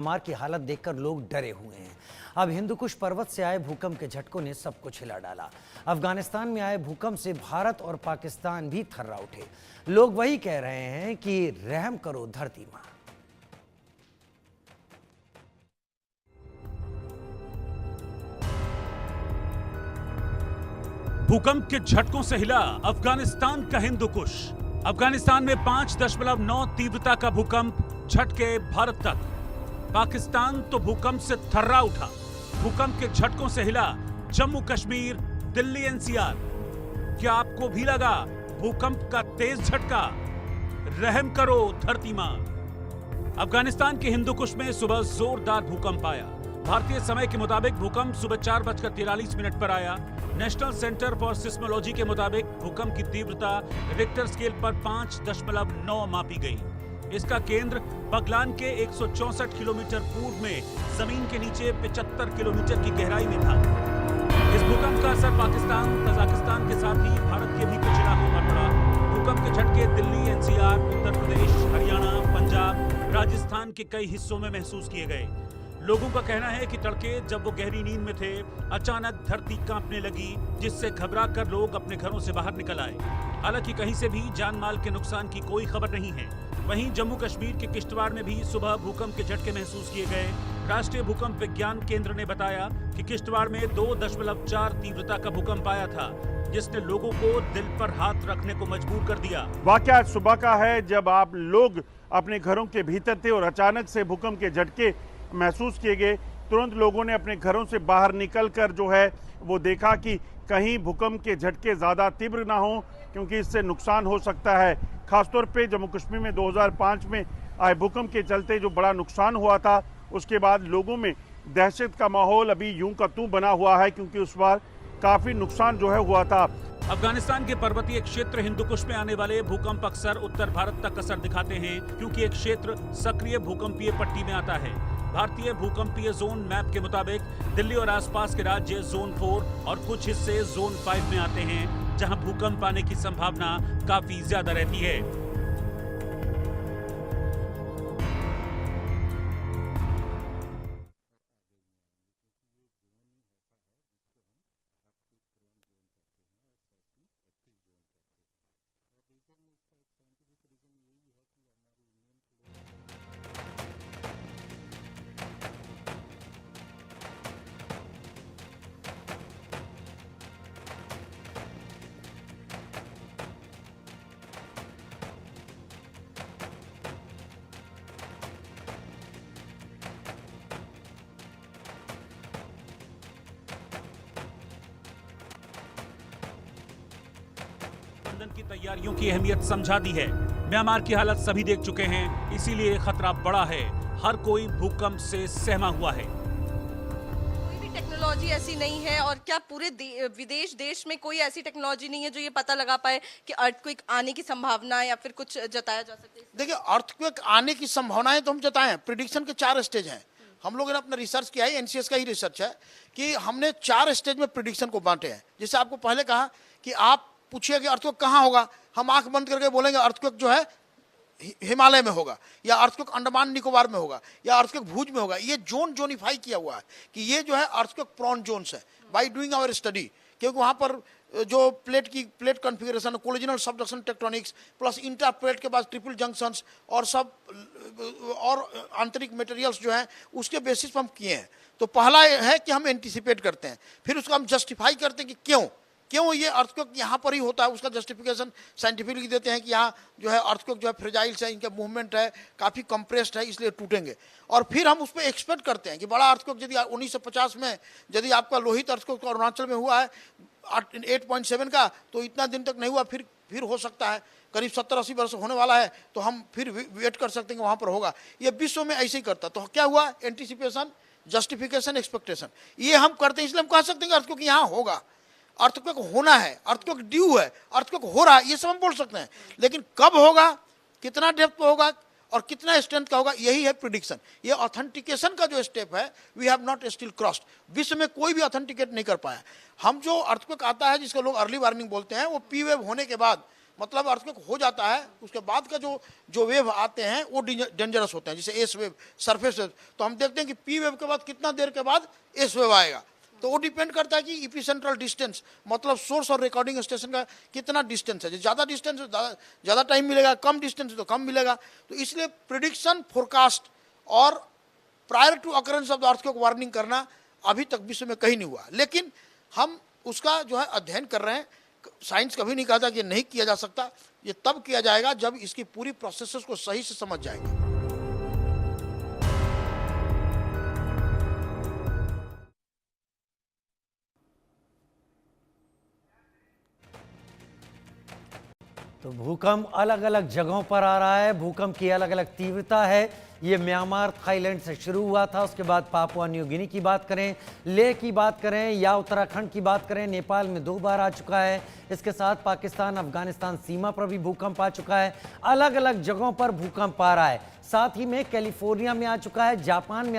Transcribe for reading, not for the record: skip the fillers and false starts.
Myanmar की हालत देखकर लोग डरे हुए हैं। अब हिंदुकुश पर्वत से आए भूकंप के झटकों ने सब कुछ हिला डाला। अफगानिस्तान में आए भूकंप से भारत और पाकिस्तान भी थर्रा उठे। लोग वही कह रहे हैं कि रहम करो धरती मां। भूकंप के झटकों से हिला अफगानिस्तान का हिंदुकुश। अफगानिस्तान में 5.9 तीव्रता का भूकंप झटके भारत तक। पाकिस्तान तो भूकंप से थर्रा उठा। भूकंप के झटकों से हिला जम्मू कश्मीर, दिल्ली, एनसीआर। क्या आपको भी लगा भूकंप का तेज झटका? रहम करो धरती मां। अफगानिस्तान के हिंदुकुश में सुबह जोरदार भूकंप आया। भारतीय समय के मुताबिक भूकंप सुबह 4:43 पर आया। नेशनल सेंटर फॉर सिस्मोलॉजी के मुताबिक भूकंप की तीव्रता रिक्टर स्केल पर 5.9 मापी गई। इसका केंद्र बगलान के 164 किलोमीटर पूर्व में जमीन के नीचे 75 किलोमीटर की गहराई में था। इस भूकंप का असर पाकिस्तान, कजाकिस्तान के साथ ही भारत के भी कुछ इलाकों पर पड़ा। भूकंप के झटके दिल्ली, एनसीआर, उत्तर प्रदेश, हरियाणा, पंजाब, राजस्थान के कई हिस्सों में महसूस किए गए। लोगों का कहना है कि तड़के जब वो गहरी नींद में थे, अचानक धरती कांपने लगी, जिससे घबराकर लोग अपने घरों से बाहर निकल आए। हालांकि कहीं से भी जान माल के नुकसान की कोई खबर नहीं है। वहीं जम्मू कश्मीर के किश्तवाड़ में भी सुबह भूकंप के झटके महसूस किए गए। राष्ट्रीय भूकंप विज्ञान केंद्र ने बताया कि किश्तवाड़ में 2.4 तीव्रता का भूकंप आया था, जिसने लोगों को दिल पर हाथ रखने को मजबूर कर दिया। वाकया आज सुबह का है, जब आप लोग अपने घरों के भीतर थे और अचानक से भूकंप के झटके महसूस किए गए। तुरंत लोगों ने अपने घरों से बाहर निकलकर जो है वो देखा कि कहीं भूकंप के झटके ज़्यादा तीव्र ना हो, क्योंकि इससे नुकसान हो सकता है। खासतौर पे जम्मू कश्मीर में 2005 में आए भूकंप के चलते जो बड़ा नुकसान हुआ था, उसके बाद लोगों में दहशत का माहौल अभी यूं का त्यों बना हुआ है, क्योंकि उस बार काफ़ी नुकसान जो है हुआ था। अफगानिस्तान के पर्वतीय क्षेत्र हिंदुकुश में आने वाले भूकंप अक्सर उत्तर भारत तक असर दिखाते हैं, क्योंकि एक क्षेत्र सक्रिय भूकंपीय पट्टी में आता है। भारतीय भूकंपीय जोन मैप के मुताबिक दिल्ली और आसपास के राज्य जोन 4 और कुछ हिस्से जोन 5 में आते हैं, जहां भूकंप आने की संभावना काफी ज्यादा रहती है। की तैयारियों की अहमियत समझा दी है। म्यांमार की हालत सभी देख चुके हैं, इसीलिए खतरा बड़ा है। हर कोई भूकंप से सहमा हुआ है। कोई भी टेक्नोलॉजी ऐसी नहीं है, और क्या पूरे विदेश देश में कोई ऐसी टेक्नोलॉजी नहीं है जो ये पता लगा पाए कि अर्थक्वेक आने की संभावना या फिर कुछ जताया जा सके? देखिए, अर्थक्वेक आने की संभावनाएं तो हम जताएं। प्रिडिक्शन के 4 स्टेज हैं। हम लोगों ने अपना रिसर्च किया है, एनसीएस का ही रिसर्च है, कि हमने 4 स्टेज में प्रिडिक्शन को बांटे हैं। जैसे आपको पहले कहा कि आप पूछिए कि अर्थक्वेक कहाँ होगा, हम आंख बंद करके बोलेंगे अर्थक्वेक जो है हिमालय में होगा, या अर्थक्वेक अंडमान निकोबार में होगा, या अर्थक्वेक भुज में होगा। ये जोनिफाई किया हुआ है कि ये जो है अर्थक्वेक प्रोन जोन्स है, बाय डूइंग आवर स्टडी। क्योंकि वहाँ पर जो plate configuration, collisional subduction tectonics plus interplate के बाद ट्रिपल जंक्शंस और सब और आंतरिक मटेरियल्स जो हैं उसके बेसिस पर हम किए हैं। तो पहला है कि हम एंटिसिपेट करते हैं, फिर उसको हम जस्टिफाई करते हैं कि क्यों ये अर्थक्वेक यहाँ पर ही होता है। उसका जस्टिफिकेशन साइंटिफिकली देते हैं कि यहाँ जो है अर्थक्वेक जो है फ्रेजाइल्स है, इनका मूवमेंट है काफ़ी कंप्रेस्ड है, इसलिए टूटेंगे। और फिर हम उस पर एक्सपेक्ट करते हैं कि बड़ा अर्थक्वेक यदि 1950 में यदि आपका लोहित अर्थक्वेक अरुणाचल में हुआ है 8.7 का, तो इतना दिन तक नहीं हुआ, फिर हो सकता है करीब 70-80 वर्ष होने वाला है, तो हम फिर वेट कर सकते हैं कि वहाँ पर होगा। ये विश्व में ऐसे ही करता। तो क्या हुआ? एंटिसिपेशन, जस्टिफिकेशन, एक्सपेक्टेशन, ये हम करते हैं। इसलिए हम कह सकते हैं कि अर्थक्वेक यहाँ होगा, अर्थक्वेक होना है, अर्थक्वेक ड्यू है, अर्थक्वेक हो रहा है, ये सब हम बोल सकते हैं। लेकिन कब होगा, कितना डेप्थ पे होगा और कितना स्ट्रेंथ का होगा, यही है प्रिडिक्शन। ये ऑथेंटिकेशन का जो स्टेप है, we have not still crossed. विश्व में कोई भी ऑथेंटिकेट नहीं कर पाया। हम जो अर्थक्वेक आता है जिसको लोग अर्ली वार्निंग बोलते हैं, वो पी वेव होने के बाद मतलब अर्थक्वेक हो जाता है, उसके बाद का जो वेव आते हैं वो डेंजरस होते हैं, जैसे एस वेव, सरफेस वेव। तो हम देखते हैं कि पी वेव के बाद कितना देर के बाद एस वेव आएगा। तो वो डिपेंड करता है कि इपी सेंट्रल डिस्टेंस, मतलब सोर्स और रिकॉर्डिंग स्टेशन का कितना डिस्टेंस है। ज़्यादा डिस्टेंस ज़्यादा टाइम मिलेगा, कम डिस्टेंस तो कम मिलेगा। तो इसलिए प्रिडिक्शन, फोरकास्ट और prior to occurrence of the earthquake warning करना अभी तक विश्व में कहीं नहीं हुआ। लेकिन हम उसका जो है अध्ययन कर रहे हैं। साइंस कभी नहीं कहा था कि नहीं किया जा सकता, ये तब किया जाएगा जब इसकी पूरी प्रोसेसेस को सही से समझ जाएंगे। तो भूकंप अलग अलग जगहों पर आ रहा है, भूकंप की अलग अलग तीव्रता है। ये म्यांमार, थाईलैंड से शुरू हुआ था, उसके बाद पापुआ न्यू गिनी की बात करें, लेह की बात करें या उत्तराखंड की बात करें, नेपाल में 2 बार आ चुका है। इसके साथ पाकिस्तान अफगानिस्तान सीमा पर भी भूकंप आ चुका है। अलग अलग जगहों पर भूकंप आ रहा है। साथ ही में कैलिफोर्निया में आ चुका है, जापान में